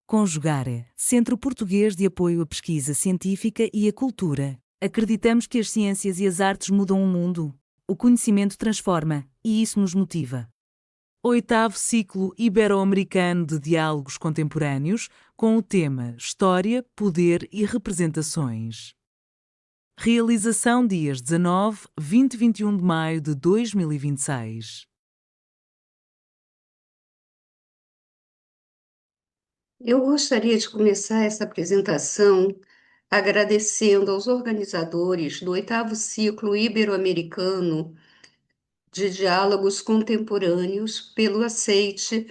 Conjugare, Centro Português de Apoio à Pesquisa Científica e à Cultura. Acreditamos que as ciências e as artes mudam o mundo. O conhecimento transforma, e isso nos motiva. Oitavo ciclo ibero-americano de diálogos contemporâneos, com o tema História, Poder e Representações. Realização dias 19, 20 e 21 de maio de 2026. Eu gostaria de começar essa apresentação agradecendo aos organizadores do oitavo ciclo ibero-americano de diálogos contemporâneos pelo aceite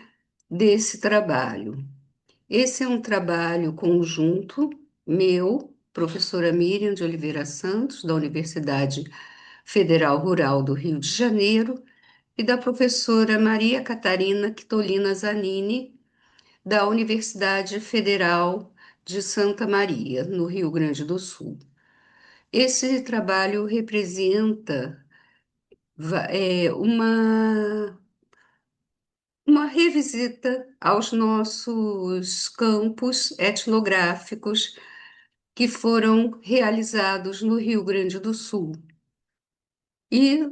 desse trabalho. Esse é um trabalho conjunto meu, professora Miriam de Oliveira Santos, da Universidade Federal Rural do Rio de Janeiro, e da professora Maria Catarina Quitolina Zanini, da Universidade Federal de Santa Maria, no Rio Grande do Sul. Esse trabalho representa uma revisita aos nossos campos etnográficos que foram realizados no Rio Grande do Sul. E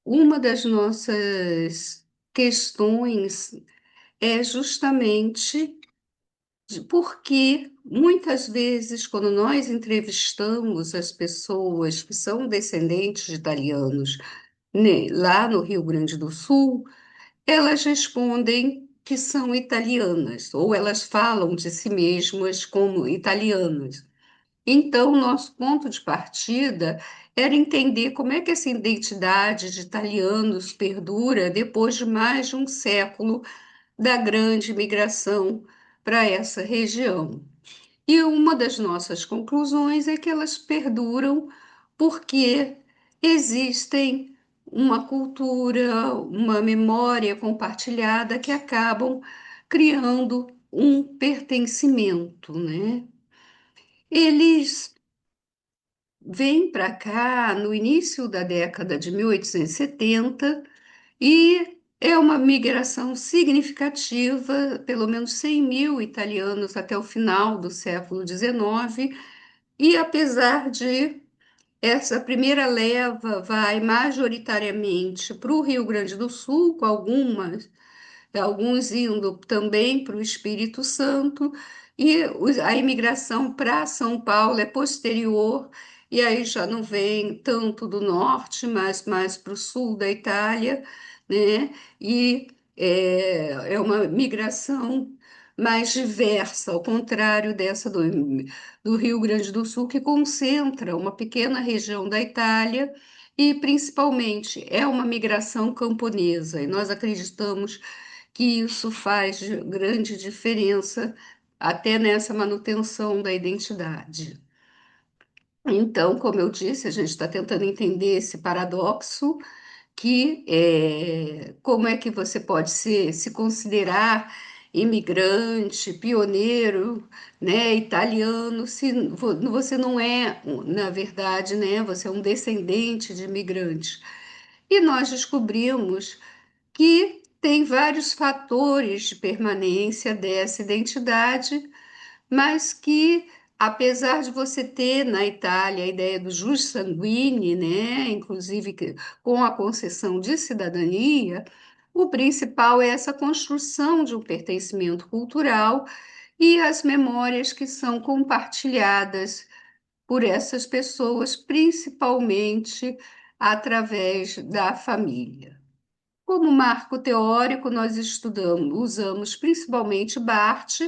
uma das nossas questões é justamente porque muitas vezes, quando nós entrevistamos as pessoas que são descendentes de italianos, né, lá no Rio Grande do Sul, elas respondem que são italianas, ou elas falam de si mesmas como italianas. Então, nosso ponto de partida era entender como é que essa identidade de italianos perdura depois de mais de um século da grande migração para essa região. E uma das nossas conclusões é que elas perduram porque existem uma cultura, uma memória compartilhada que acabam criando um pertencimento, né? Eles vêm para cá no início da década de 1870 e é uma migração significativa, pelo menos 100 mil italianos até o final do século XIX, e apesar de essa primeira leva vai majoritariamente para o Rio Grande do Sul, com alguns indo também para o Espírito Santo, e a imigração para São Paulo é posterior, e aí já não vem tanto do norte, mas mais para o sul da Itália, né? E é uma migração mais diversa, ao contrário dessa do Rio Grande do Sul, que concentra uma pequena região da Itália. E principalmente é uma migração camponesa, e nós acreditamos que isso faz grande diferença até nessa manutenção da identidade. Então, como eu disse, a gente está tentando entender esse paradoxo que como é que você pode se considerar imigrante, pioneiro, né, italiano, se você não é, na verdade, né, você é um descendente de imigrantes. E nós descobrimos que tem vários fatores de permanência dessa identidade, mas que, apesar de você ter na Itália a ideia do jus sanguinis, né, inclusive com a concessão de cidadania, o principal é essa construção de um pertencimento cultural e as memórias que são compartilhadas por essas pessoas, principalmente através da família. Como marco teórico, nós usamos principalmente Barth,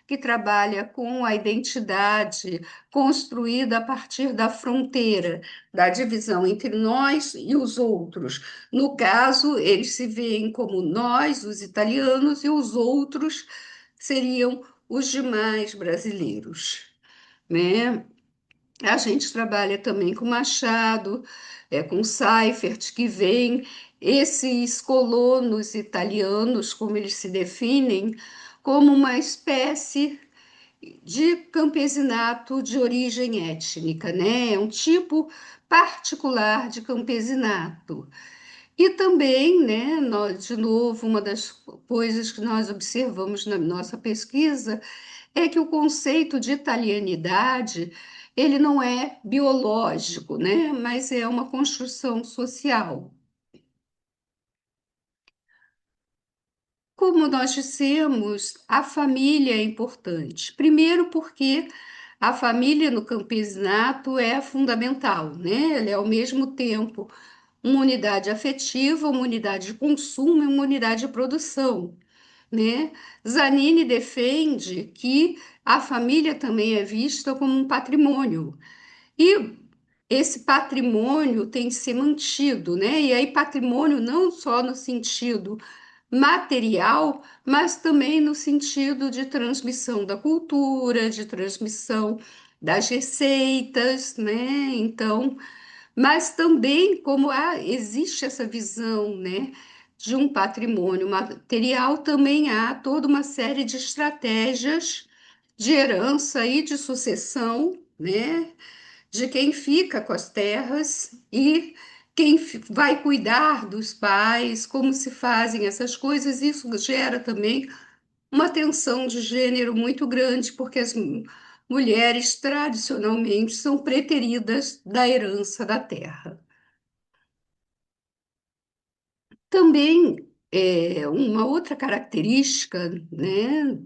que trabalha com a identidade construída a partir da fronteira, da divisão entre nós e os outros. No caso, eles se veem como nós, os italianos, e os outros seriam os demais brasileiros, né? A gente trabalha também com Machado, com Seifert, que vem esses colonos italianos, como eles se definem, como uma espécie de campesinato de origem étnica, né? É um tipo particular de campesinato. E também, né, nós, de novo, uma das coisas que nós observamos na nossa pesquisa é que o conceito de italianidade, ele não é biológico, né, mas é uma construção social. Como nós dissemos, a família é importante. Primeiro, porque a família no campesinato é fundamental, né? Ela é ao mesmo tempo uma unidade afetiva, uma unidade de consumo e uma unidade de produção, né? Zanini defende que a família também é vista como um patrimônio. E esse patrimônio tem que ser mantido, né? E aí, patrimônio não só no sentido material, mas também no sentido de transmissão da cultura, de transmissão das receitas, né? Então, mas também como existe essa visão, né, de um patrimônio material, também há toda uma série de estratégias de herança e de sucessão, né, de quem fica com as terras e quem vai cuidar dos pais, como se fazem essas coisas. Isso gera também uma tensão de gênero muito grande, porque as mulheres tradicionalmente são preteridas da herança da terra. Também uma outra característica, né,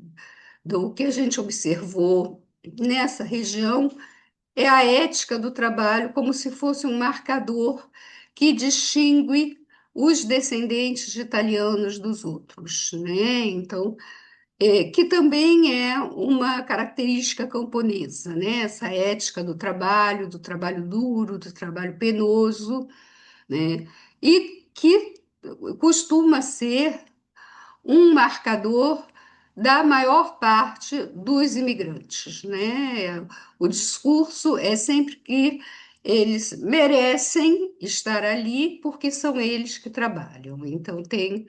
do que a gente observou nessa região é a ética do trabalho como se fosse um marcador que distingue os descendentes de italianos dos outros, né? Então, que também é uma característica camponesa, né? Essa ética do trabalho duro, do trabalho penoso, né? E que costuma ser um marcador da maior parte dos imigrantes, né? O discurso é sempre que eles merecem estar ali porque são eles que trabalham. Então, tem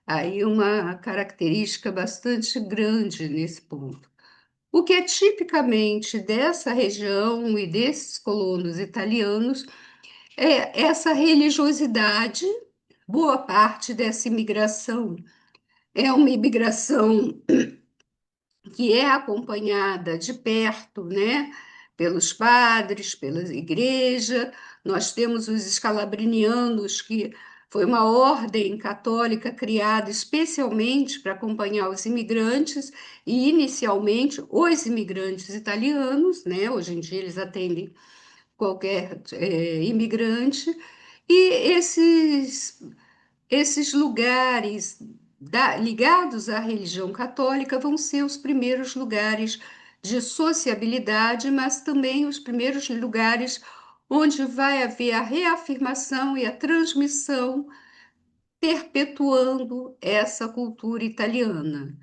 aí uma característica bastante grande nesse ponto. O que é tipicamente dessa região e desses colonos italianos é essa religiosidade, boa parte dessa imigração é uma imigração que é acompanhada de perto, né, pelos padres, pela igreja. Nós temos os escalabrinianos, que foi uma ordem católica criada especialmente para acompanhar os imigrantes, e inicialmente os imigrantes italianos, né? Hoje em dia eles atendem qualquer imigrante, e esses lugares ligados à religião católica vão ser os primeiros lugares de sociabilidade, mas também os primeiros lugares onde vai haver a reafirmação e a transmissão, perpetuando essa cultura italiana.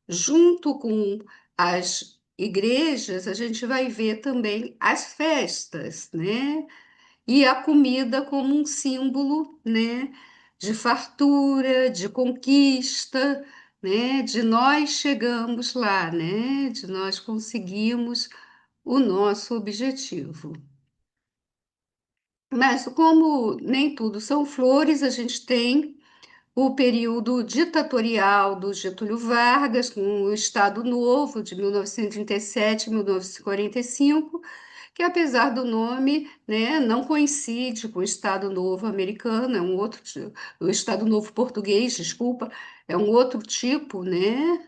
Junto com as igrejas, a gente vai ver também as festas, né? E a comida como um símbolo, né, de fartura, de conquista, né, de nós chegamos lá, né, de nós conseguimos o nosso objetivo. Mas como nem tudo são flores, a gente tem o período ditatorial do Getúlio Vargas, com o Estado Novo de 1937 a 1945, que apesar do nome, né, não coincide com o Estado Novo americano, é um outro, o Estado Novo português, desculpa, é um outro tipo, né,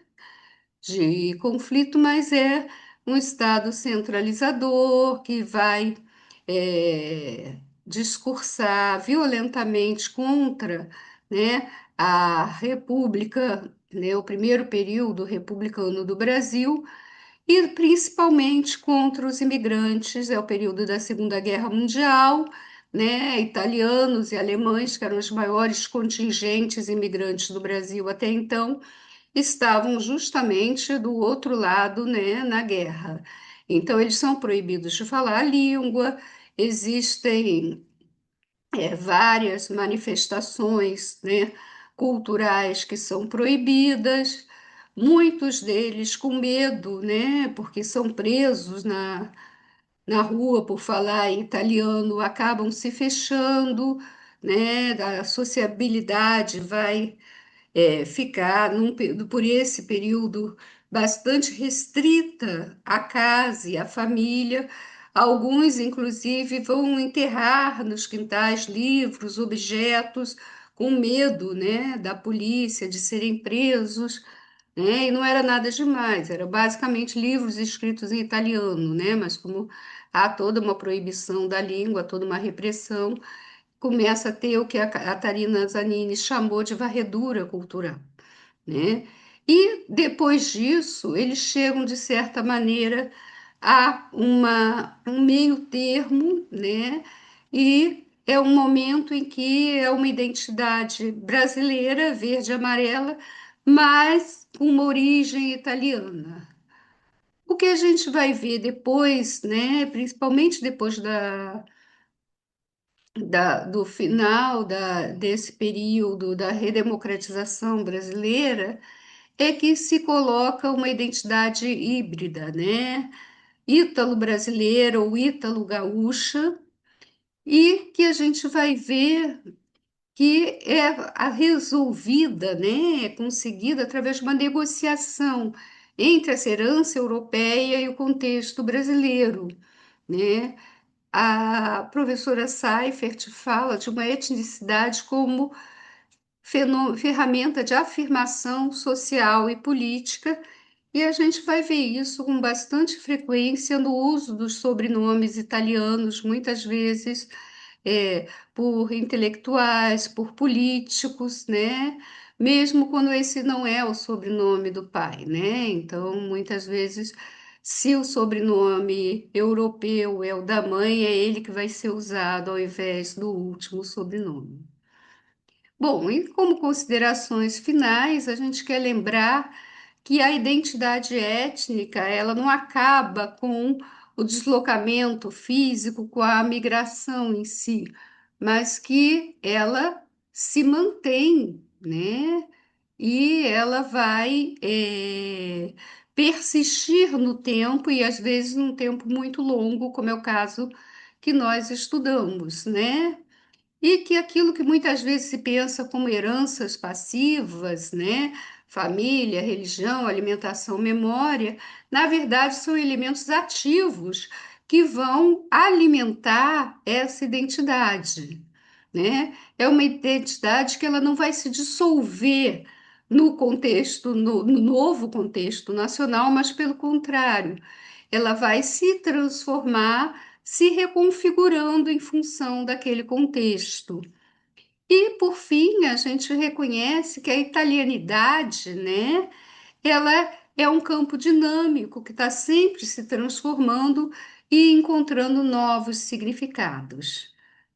de conflito, mas é um Estado centralizador que vai discursar violentamente contra, né, a República, né, o primeiro período republicano do Brasil, e principalmente contra os imigrantes, é o período da Segunda Guerra Mundial, né? Italianos e alemães, que eram os maiores contingentes imigrantes do Brasil até então, estavam justamente do outro lado, né, na guerra. Então, eles são proibidos de falar a língua, existem várias manifestações, né, culturais que são proibidas, muitos deles com medo, né, porque são presos na rua por falar em italiano, acabam se fechando, né, da sociabilidade vai ficar por esse período bastante restrita à casa e à família. Alguns, inclusive, vão enterrar nos quintais livros, objetos, com medo, né, da polícia, de serem presos, né? E não era nada demais, era basicamente livros escritos em italiano, né? Mas como há toda uma proibição da língua, toda uma repressão, começa a ter o que a Catarina Zanini chamou de varredura cultural, né? E depois disso, eles chegam, de certa maneira, a um meio termo, né? E é um momento em que é uma identidade brasileira, verde e amarela, mas com uma origem italiana. O que a gente vai ver depois, né? Principalmente depois do final desse período da redemocratização brasileira, é que se coloca uma identidade híbrida, né? Ítalo-brasileira ou ítalo-gaúcha, e que a gente vai ver que é resolvida, né? É conseguida através de uma negociação entre essa herança europeia e o contexto brasileiro, né? A professora Seifert fala de uma etnicidade como ferramenta de afirmação social e política, e a gente vai ver isso com bastante frequência no uso dos sobrenomes italianos, muitas vezes por intelectuais, por políticos, né? Mesmo quando esse não é o sobrenome do pai, né? Então, muitas vezes, se o sobrenome europeu é o da mãe, é ele que vai ser usado ao invés do último sobrenome. Bom, e como considerações finais, a gente quer lembrar que a identidade étnica, ela não acaba com o deslocamento físico, com a migração em si, mas que ela se mantém, né? E ela vai persistir no tempo e às vezes num tempo muito longo, como é o caso que nós estudamos, né? E que aquilo que muitas vezes se pensa como heranças passivas, né? Família, religião, alimentação, memória, na verdade são elementos ativos que vão alimentar essa identidade, né? É uma identidade que ela não vai se dissolver no contexto, no novo contexto nacional, mas pelo contrário, ela vai se transformar, se reconfigurando em função daquele contexto. E, por fim, a gente reconhece que a italianidade, né, ela é um campo dinâmico que está sempre se transformando e encontrando novos significados.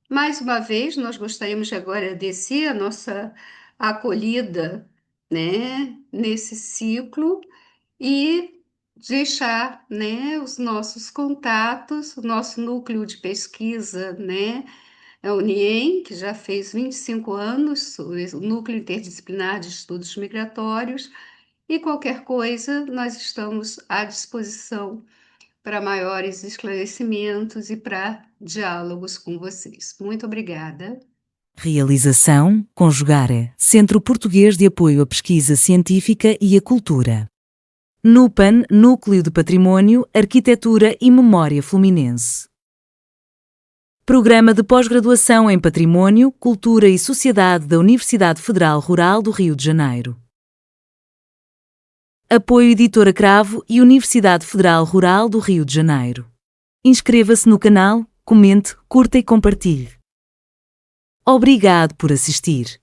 Mais uma vez, nós gostaríamos de agradecer a nossa acolhida, né, nesse ciclo e deixar, né, os nossos contatos, o nosso núcleo de pesquisa, né, a UNIEM, que já fez 25 anos, o Núcleo Interdisciplinar de Estudos Migratórios, e qualquer coisa, nós estamos à disposição para maiores esclarecimentos e para diálogos com vocês. Muito obrigada. Realização Conjugare, Centro Português de Apoio à Pesquisa Científica e à Cultura. NUPAN, Núcleo de Patrimônio, Arquitetura e Memória Fluminense. Programa de Pós-Graduação em Patrimônio, Cultura e Sociedade da Universidade Federal Rural do Rio de Janeiro. Apoio Editora Cravo e Universidade Federal Rural do Rio de Janeiro. Inscreva-se no canal, comente, curta e compartilhe. Obrigado por assistir.